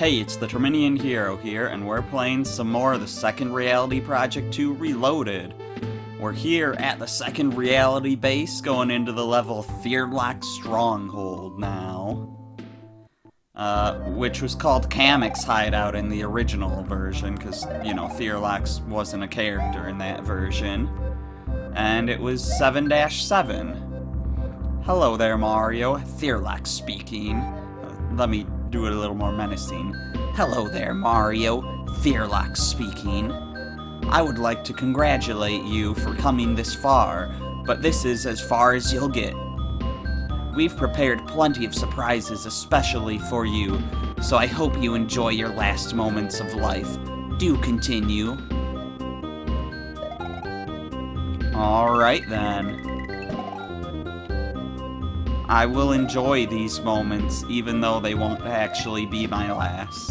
Hey, it's the Terminian Hero here, and we're playing some more of the Second Reality Project 2 Reloaded. We're here at the Second Reality base, going into the level Thirlox Stronghold now. Which was called Kamek's Hideout in the original version, because, you know, Thirlox wasn't a character in that version. And it was 7-7. Hello there, Mario. Thirlox speaking. Let me do it a little more menacing. Hello there, Mario. Thirlox speaking. I would like to congratulate you for coming this far, but this is as far as you'll get. We've prepared plenty of surprises especially for you, so I hope you enjoy your last moments of life. Do continue. Alright then. I will enjoy these moments, even though they won't actually be my last.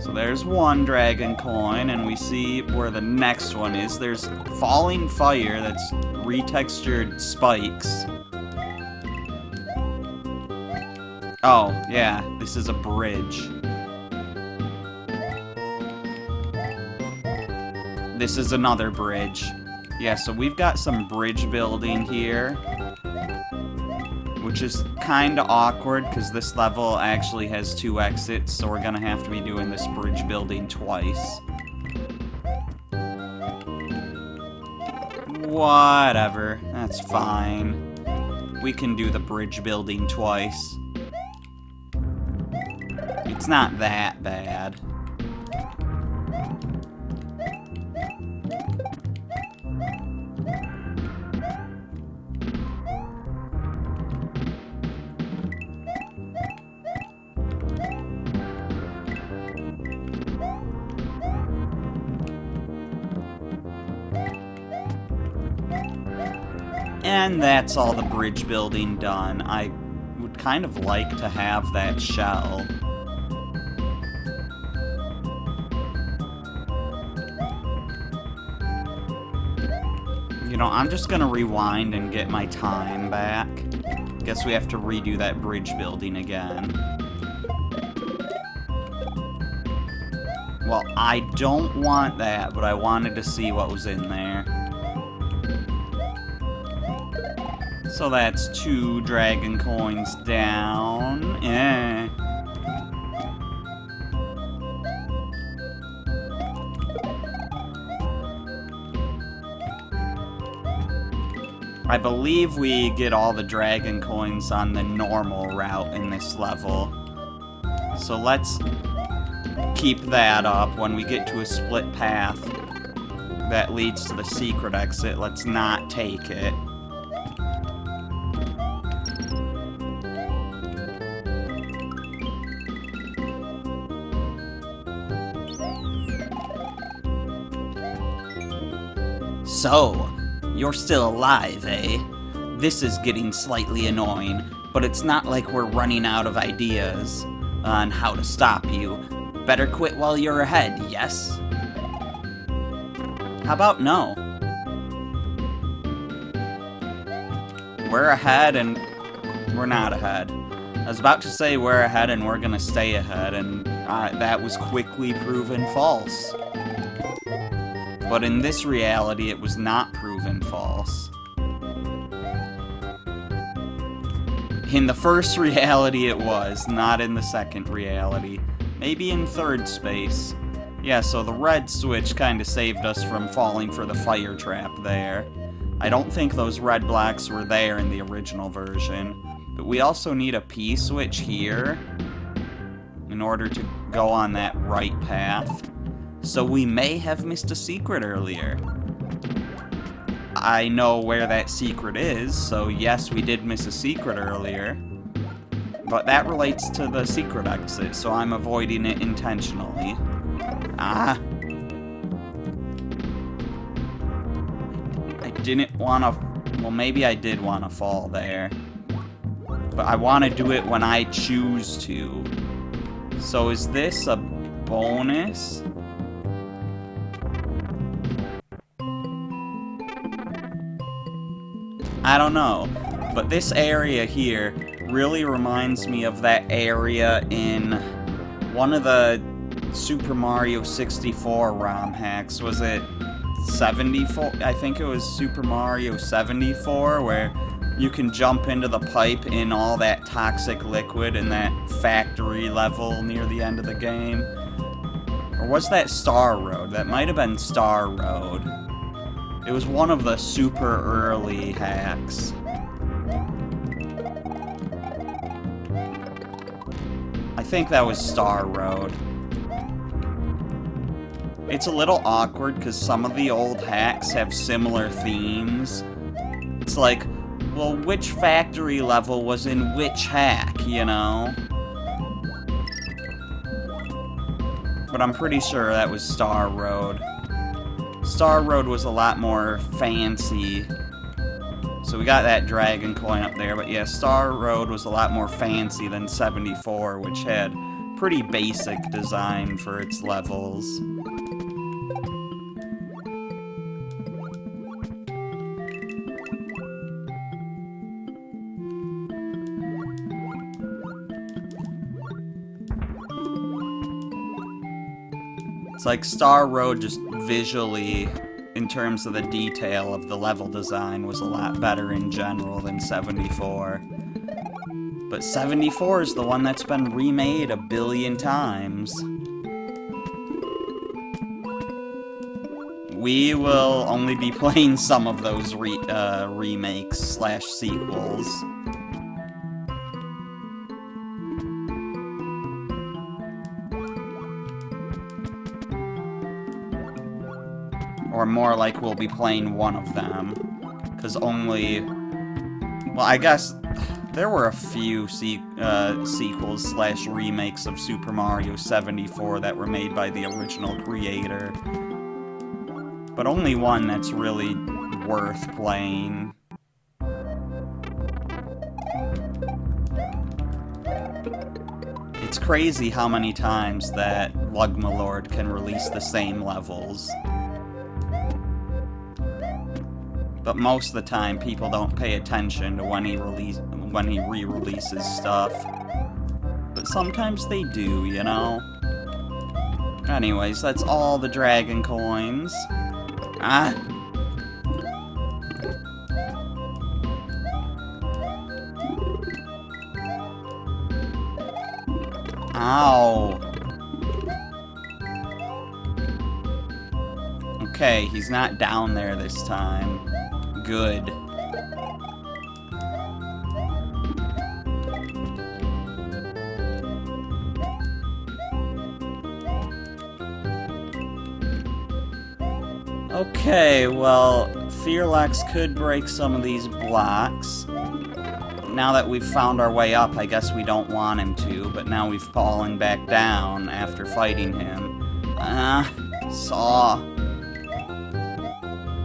So there's one dragon coin, and we see where the next one is. There's falling fire that's retextured spikes. Oh, yeah, this is a bridge. This is another bridge. Yeah, so we've got some bridge building here, which is kinda awkward, because this level actually has 2 exits, so we're gonna have to be doing this bridge building twice. Whatever, that's fine. We can do the bridge building twice. It's not that bad. And that's all the bridge building done. I would kind of like to have that shell. You know, I'm just gonna rewind and get my time back. Guess we have to redo that bridge building again. Well, I don't want that, but I wanted to see what was in there. So that's 2 dragon coins down. I believe we get all the dragon coins on the normal route in this level. So let's keep that up. When we get to a split path that leads to the secret exit, let's not take it. So, you're still alive, eh? This is getting slightly annoying, but it's not like we're running out of ideas on how to stop you. Better quit while you're ahead, yes? How about no? We're ahead and we're not ahead. I was about to say we're ahead and we're gonna stay ahead, and that was quickly proven false. But in this reality, it was not proven false. In the first reality, it was, not in the second reality. Maybe in third space. Yeah, so the red switch kinda saved us from falling for the fire trap there. I don't think those red blocks were there in the original version. But we also need a P switch here in order to go on that right path. So we may have missed a secret earlier. I know where that secret is, so yes, we did miss a secret earlier. But that relates to the secret exit, so I'm avoiding it intentionally. I didn't want to... Well, maybe I did want to fall there. But I want to do it when I choose to. So is this a bonus? I don't know, but this area here really reminds me of that area in one of the Super Mario 64 ROM hacks. Was it 74? I think it was Super Mario 74, where you can jump into the pipe in all that toxic liquid in that factory level near the end of the game. Or was that Star Road? That might have been Star Road. It was one of the super early hacks. I think that was Star Road. It's a little awkward because some of the old hacks have similar themes. It's like, well, which factory level was in which hack, you know? But I'm pretty sure that was Star Road. Star Road was a lot more fancy. So we got that dragon coin up there, but yeah, Star Road was a lot more fancy than 74, which had pretty basic design for its levels. It's like Star Road just visually, in terms of the detail of the level design, was a lot better in general than 74. But 74 is the one that's been remade a billion times. We will only be playing some of those remakes slash sequels. Or more like we'll be playing one of them. Because only... Well, I guess there were a few sequels slash remakes of Super Mario 74 that were made by the original creator. But only one that's really worth playing. It's crazy how many times that Lugmalord can release the same levels. But most of the time, people don't pay attention to when he re-releases stuff. But sometimes they do, you know? Anyways, that's all the dragon coins. Ah! Ow! Okay, he's not down there this time. Good. Okay, well, Thirlox could break some of these blocks. Now that we've found our way up, I guess we don't want him to, but now we've fallen back down after fighting him. Saw.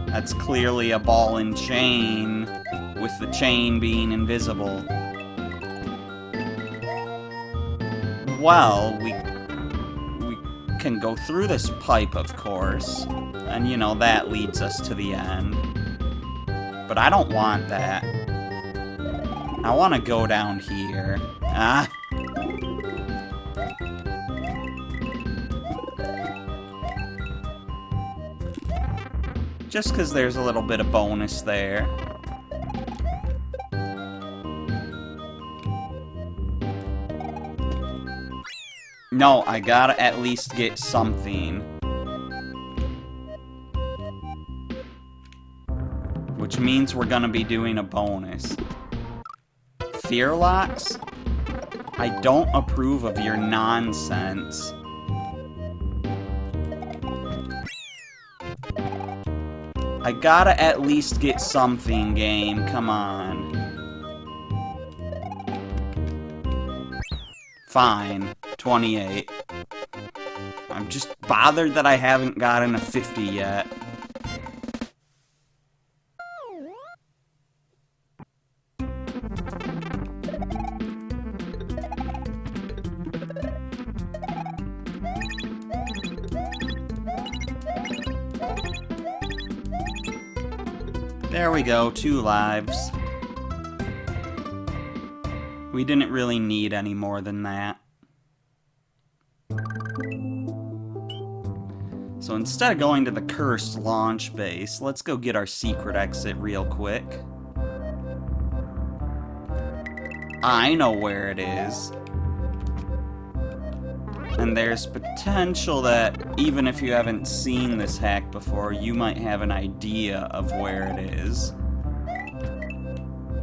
That's clearly a ball and chain, with the chain being invisible. Well, we can go through this pipe, of course, and, you know, that leads us to the end. But I don't want that. I want to go down here. Ah! Just because there's a little bit of bonus there. No, I gotta at least get something. Which means we're gonna be doing a bonus. Thirlox? I don't approve of your nonsense. I gotta at least get something, game. Come on. Fine. 28. I'm just bothered that I haven't gotten a 50 yet. There we go, 2 lives. We didn't really need any more than that. So instead of going to the cursed launch base, let's go get our secret exit real quick. I know where it is. And there's potential that, even if you haven't seen this hack before, you might have an idea of where it is.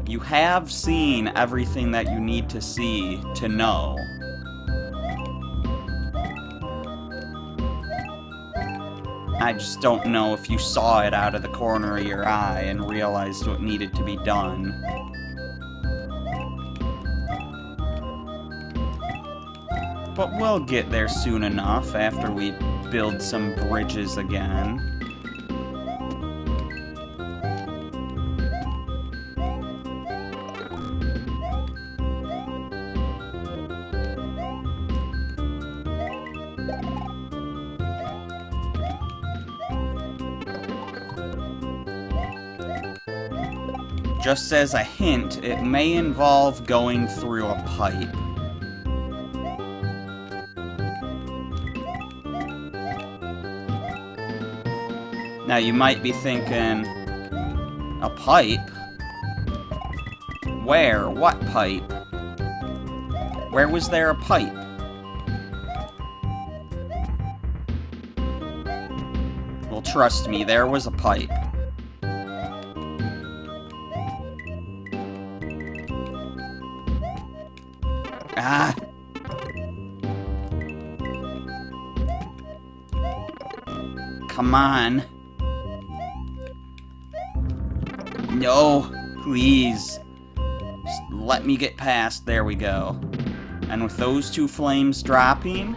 You have seen everything that you need to see to know. I just don't know if you saw it out of the corner of your eye and realized what needed to be done. But we'll get there soon enough after we build some bridges again. Just as a hint, it may involve going through a pipe. Now you might be thinking, a pipe? Where? What pipe? Where was there a pipe? Well, trust me, there was a pipe. Ah! Come on. No, please. Just let me get past. There we go. And with those two flames dropping,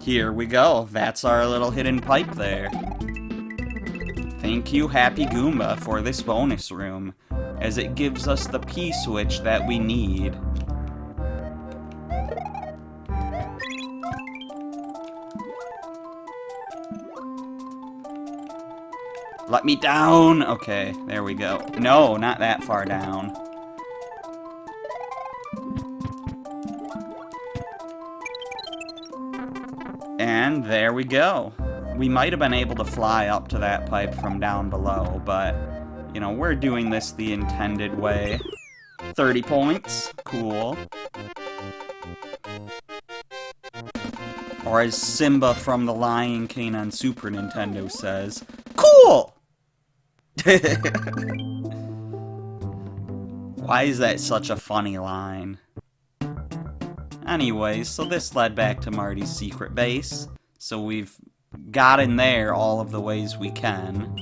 here we go. That's our little hidden pipe there. Thank you, Happy Goomba, for this bonus room, as it gives us the P-switch that we need. Let me down! Okay, there we go. No, not that far down. And there we go. We might have been able to fly up to that pipe from down below, but, you know, we're doing this the intended way. 30 points. Cool. Or as Simba from The Lion King on Super Nintendo says, cool! Why is that such a funny line? Anyways, so this led back to Marty's secret base. So we've got in there all of the ways we can.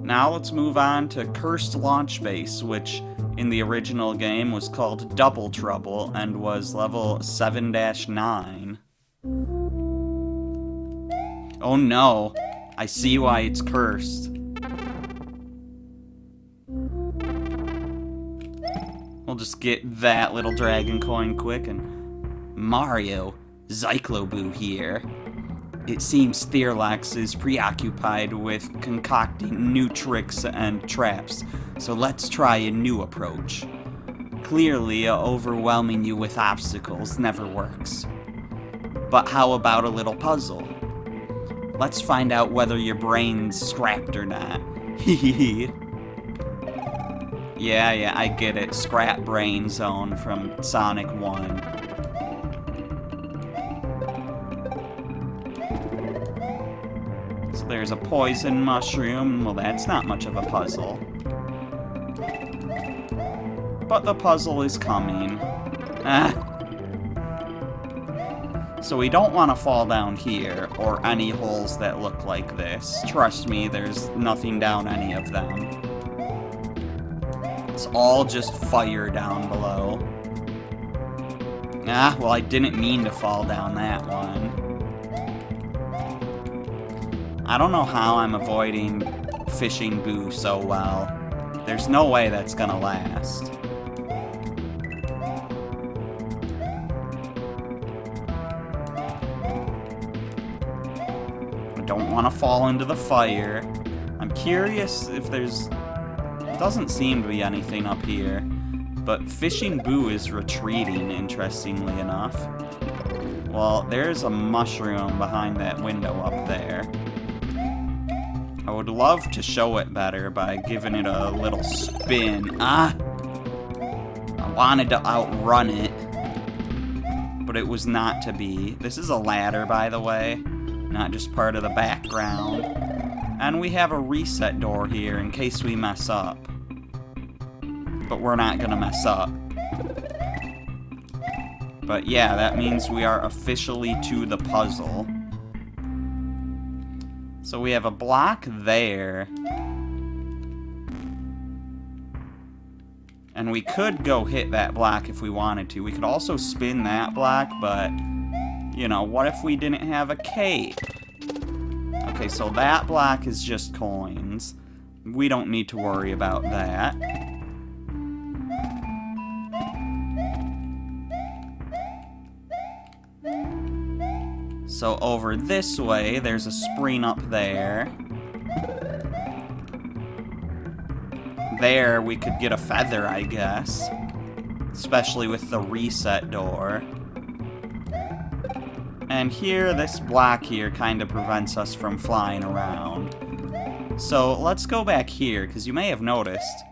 Now let's move on to Cursed Launch Base, which in the original game was called Double Trouble and was level 7-9. Oh no, I see why it's cursed. We'll just get that little dragon coin quick and... Mario, Zykloboo here. It seems Thirlox is preoccupied with concocting new tricks and traps, so let's try a new approach. Clearly, overwhelming you with obstacles never works. But how about a little puzzle? Let's find out whether your brain's scrapped or not. Hehehe. Yeah, I get it. Scrap Brain Zone from Sonic 1. So there's a poison mushroom. Well, that's not much of a puzzle. But the puzzle is coming. So we don't want to fall down here, or any holes that look like this. Trust me, there's nothing down any of them. It's all just fire down below. Well, I didn't mean to fall down that one. I don't know how I'm avoiding Fishing Boo so well. There's no way that's gonna last. I don't want to fall into the fire. I'm curious if there's Doesn't seem to be anything up here. But Fishing Boo is retreating, interestingly enough. Well, there's a mushroom behind that window up there. I would love to show it better by giving it a little spin. Ah! I wanted to outrun it, but it was not to be. This is a ladder, by the way, not just part of the background. And we have a reset door here in case we mess up. But we're not gonna mess up. But yeah, that means we are officially to the puzzle. So we have a block there. And we could go hit that block if we wanted to. We could also spin that block, but, you know, what if we didn't have a cape? Okay, so that block is just coins. We don't need to worry about that. So over this way, there's a spring up there. There, we could get a feather, I guess. Especially with the reset door. And here, this block here kind of prevents us from flying around. So let's go back here, because you may have noticed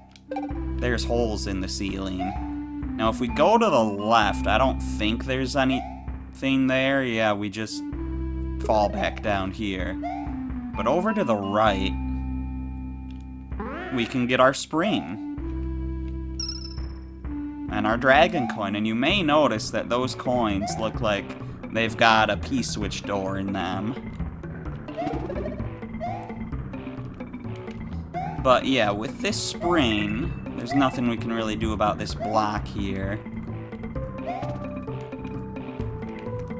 there's holes in the ceiling. Now, if we go to the left, I don't think there's anything there. Yeah, we just fall back down here. But over to the right, we can get our spring. And our dragon coin. And you may notice that those coins look like they've got a P-switch door in them. But yeah, with this spring, there's nothing we can really do about this block here.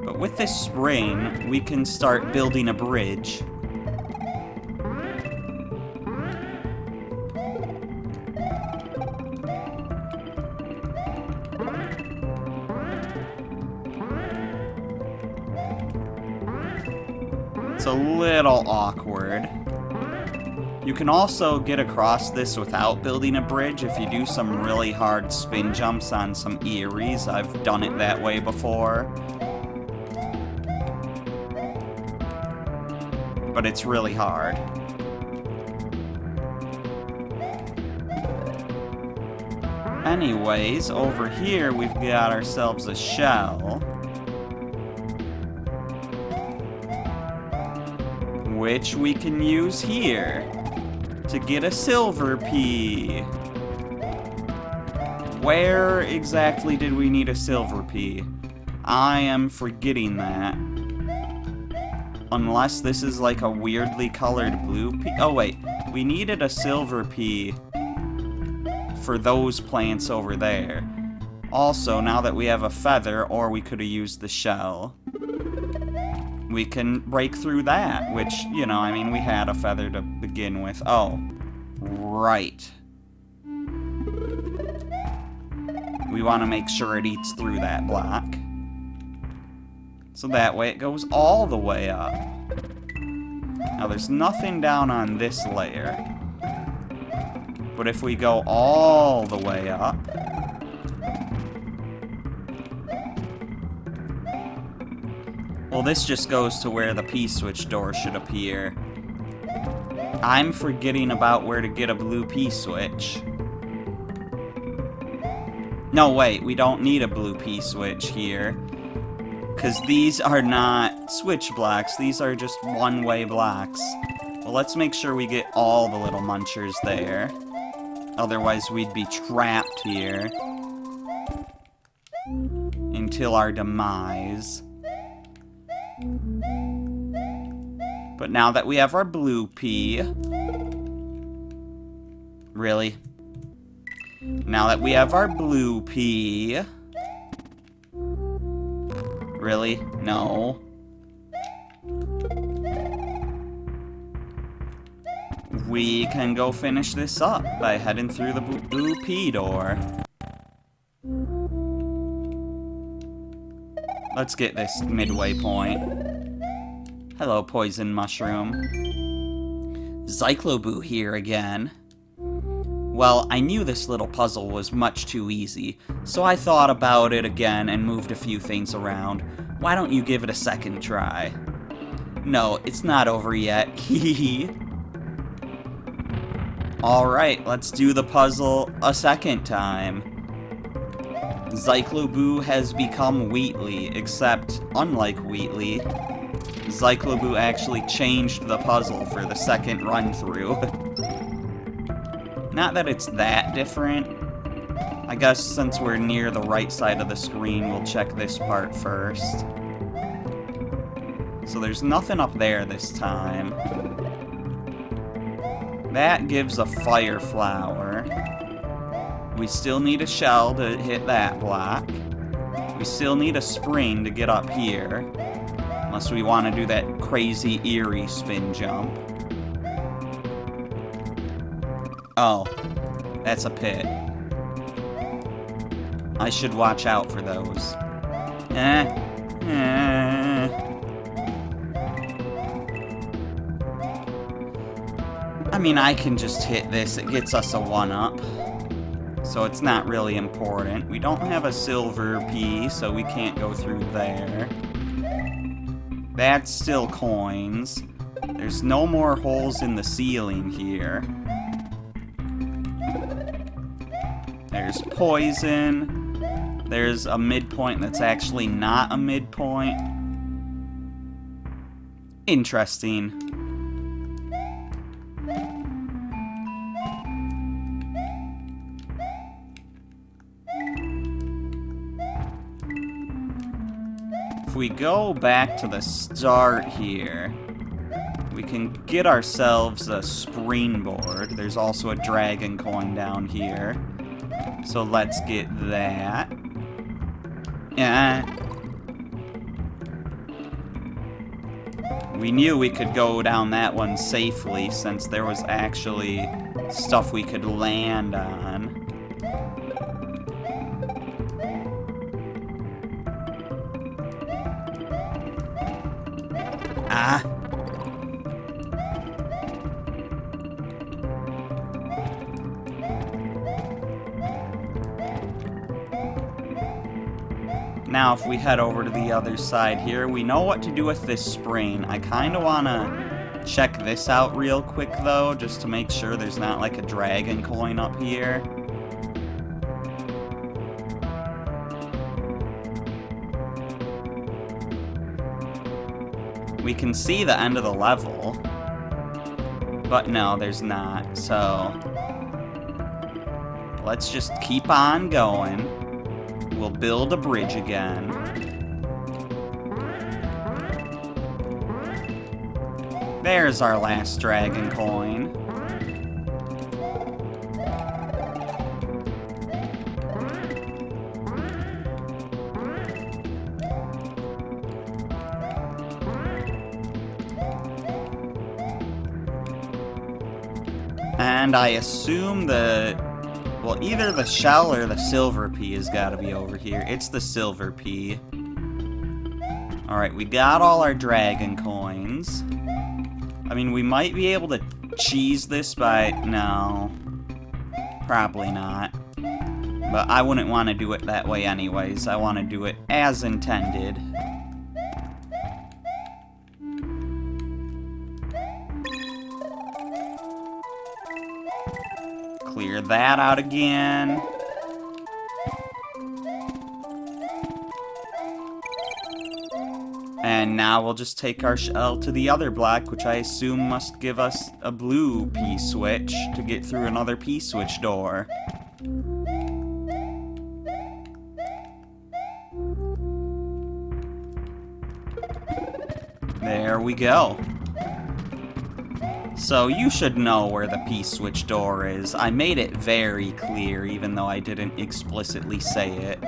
But with this spring, we can start building a bridge. It's a little awkward. You can also get across this without building a bridge if you do some really hard spin jumps on some Eerie's. I've done it that way before. But it's really hard. Anyways, over here we've got ourselves a shell. Which we can use here to get a silver pea. Where exactly did we need a silver pea? I am forgetting that. Unless this is like a weirdly colored blue pea. Oh wait, we needed a silver pea for those plants over there. Also, now that we have a feather, or we could have used the shell, we can break through that, which, you know, I mean, we had a feather to begin with. Oh, right. We want to make sure it eats through that block. So that way it goes all the way up. Now, there's nothing down on this layer. But if we go all the way up, well, this just goes to where the P-switch door should appear. I'm forgetting about where to get a blue P-switch. No, wait, we don't need a blue P-switch here. Because these are not switch blocks, these are just one-way blocks. Well, let's make sure we get all the little munchers there. Otherwise, we'd be trapped here until our demise. But now that we have our blue pea... Really? Now that we have our blue pea... Really? No. We can go finish this up by heading through the blue pea door. Let's get this midway point. Hello, poison mushroom. Zykloboo here again. Well, I knew this little puzzle was much too easy, so I thought about it again and moved a few things around. Why don't you give it a second try? No, it's not over yet. Hehe. Alright, let's do the puzzle a second time. Zykloboo has become Wheatley, except, unlike Wheatley, Zykloboo actually changed the puzzle for the second run-through. Not that it's that different. I guess since we're near the right side of the screen, we'll check this part first. So there's nothing up there this time. That gives a fire flower. We still need a shell to hit that block. We still need a spring to get up here. Unless we want to do that crazy, eerie spin jump. Oh, that's a pit. I should watch out for those. I mean, I can just hit this. It gets us a 1-up. So it's not really important. We don't have a silver pea, so we can't go through there. That's still coins. There's no more holes in the ceiling here. There's poison. There's a midpoint that's actually not a midpoint. Interesting. If we go back to the start here, we can get ourselves a springboard. There's also a dragon coin down here. So let's get that. We knew we could go down that one safely since there was actually stuff we could land on. Ah! Now, if we head over to the other side here, we know what to do with this spring. I kind of want to check this out real quick, though, just to make sure there's not, like, a dragon coin up here. We can see the end of the level, but no, there's not, so let's just keep on going. We'll build a bridge again. There's our last dragon coin. And I assume well, either the shell or the silver pea has got to be over here. It's the silver pea. Alright, we got all our dragon coins. I mean, we might be able to cheese this by... No. Probably not. But I wouldn't want to do it that way anyways. I want to do it as intended. Clear that out again. And now we'll just take our shell to the other block, which I assume must give us a blue P-switch to get through another P-switch door. There we go. So you should know where the P-switch door is. I made it very clear, even though I didn't explicitly say it.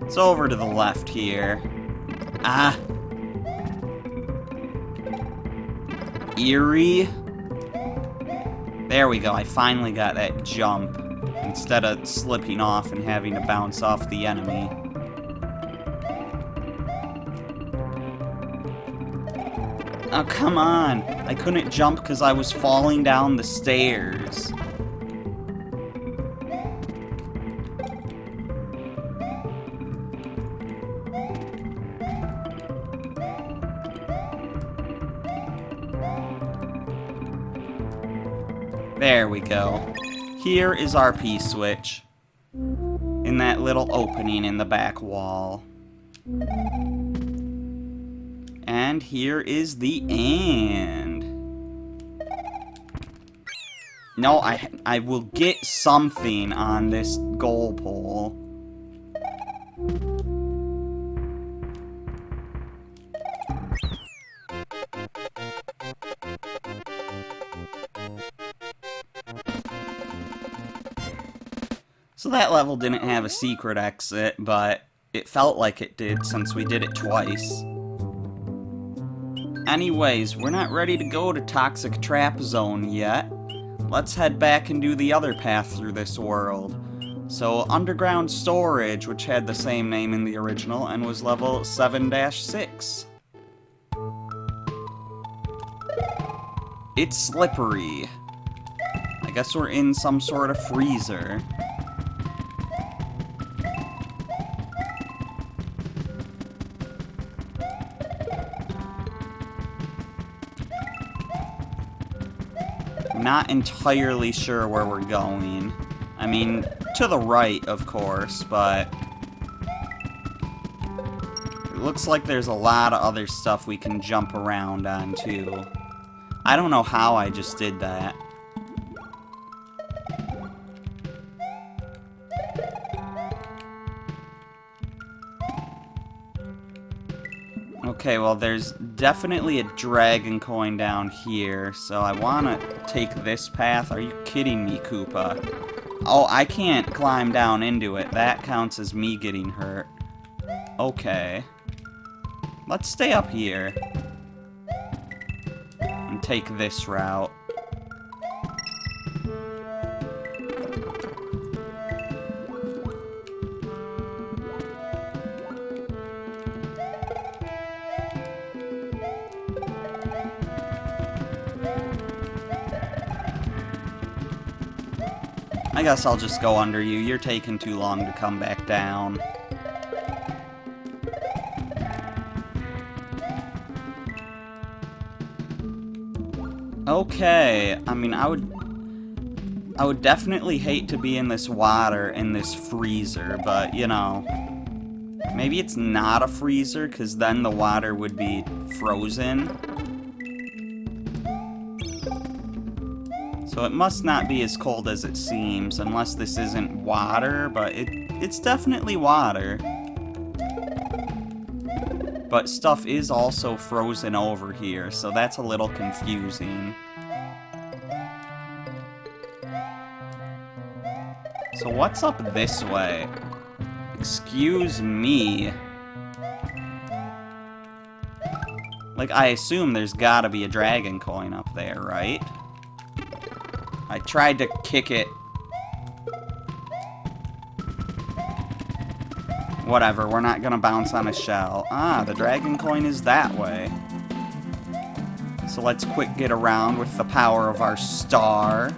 It's over to the left here. Ah. Eerie. There we go, I finally got that jump, instead of slipping off and having to bounce off the enemy. Oh, come on. I couldn't jump because I was falling down the stairs. There we go. Here is our P-switch. In that little opening in the back wall. And here is the end. No, I will get something on this goal pole. So that level didn't have a secret exit, but it felt like it did since we did it twice. Anyways, we're not ready to go to Toxic Trap Zone yet. Let's head back and do the other path through this world. So, Underground Storage, which had the same name in the original and was level 7-6. It's slippery. I guess we're in some sort of freezer. Not entirely sure where we're going. I mean, to the right, of course, but it looks like there's a lot of other stuff we can jump around on, too. I don't know how I just did that. Okay, well, there's definitely a dragon coin down here, so I want to take this path. Are you kidding me, Koopa? Oh, I can't climb down into it. That counts as me getting hurt. Okay. Let's stay up here. And take this route. I guess I'll just go under you. You're taking too long to come back down. Okay, I mean, I would definitely hate to be in this water, in this freezer, but, you know, maybe it's not a freezer, because then the water would be frozen. So it must not be as cold as it seems, unless this isn't water, but it's definitely water. But stuff is also frozen over here, so that's a little confusing. So what's up this way? Excuse me. Like, I assume there's gotta be a dragon coin up there, right? I tried to kick it. Whatever, we're not gonna bounce on a shell. Ah, the dragon coin is that way. So let's quick get around with the power of our star.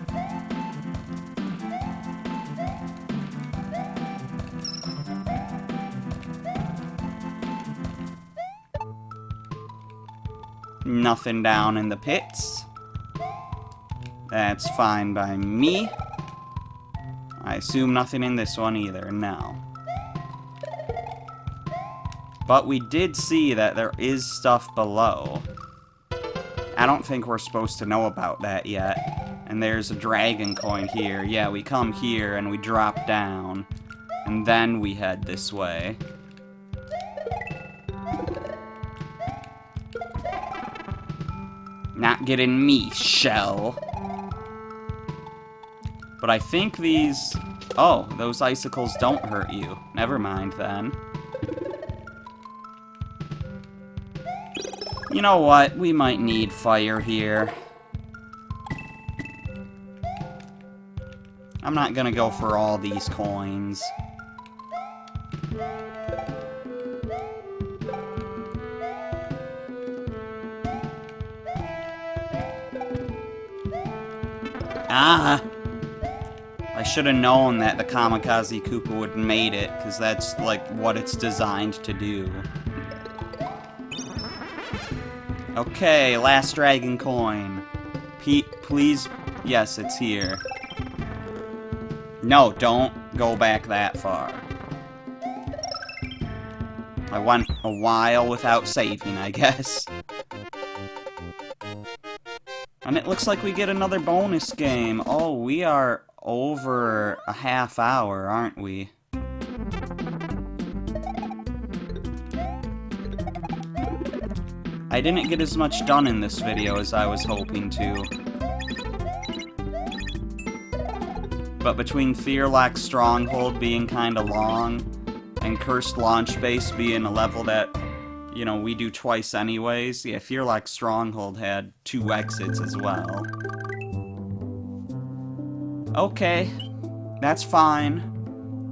Nothing down in the pits. That's fine by me. I assume nothing in this one either, no. But we did see that there is stuff below. I don't think we're supposed to know about that yet. And there's a dragon coin here. Yeah, we come here and we drop down. And then we head this way. Not getting me, shell. But I think these... Oh, those icicles don't hurt you. Never mind, then. You know what? We might need fire here. I'm not gonna go for all these coins. Ah! I should have known that the Kamikaze Koopa would have made it, because that's, like, what it's designed to do. Okay, last dragon coin. Please... Yes, it's here. No, don't go back that far. I went a while without saving, I guess. And it looks like we get another bonus game. Oh, we are over a half hour, aren't we? I didn't get as much done in this video as I was hoping to. But between Thirlox Stronghold being kinda long, and Cursed Launch Base being a level that, you know, we do twice anyways, yeah, Thirlox Stronghold had 2 exits as well. Okay, that's fine.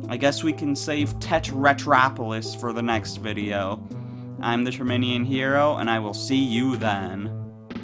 I guess we can save Tetratropolis for the next video. I'm the Terminian Hero, and I will see you then.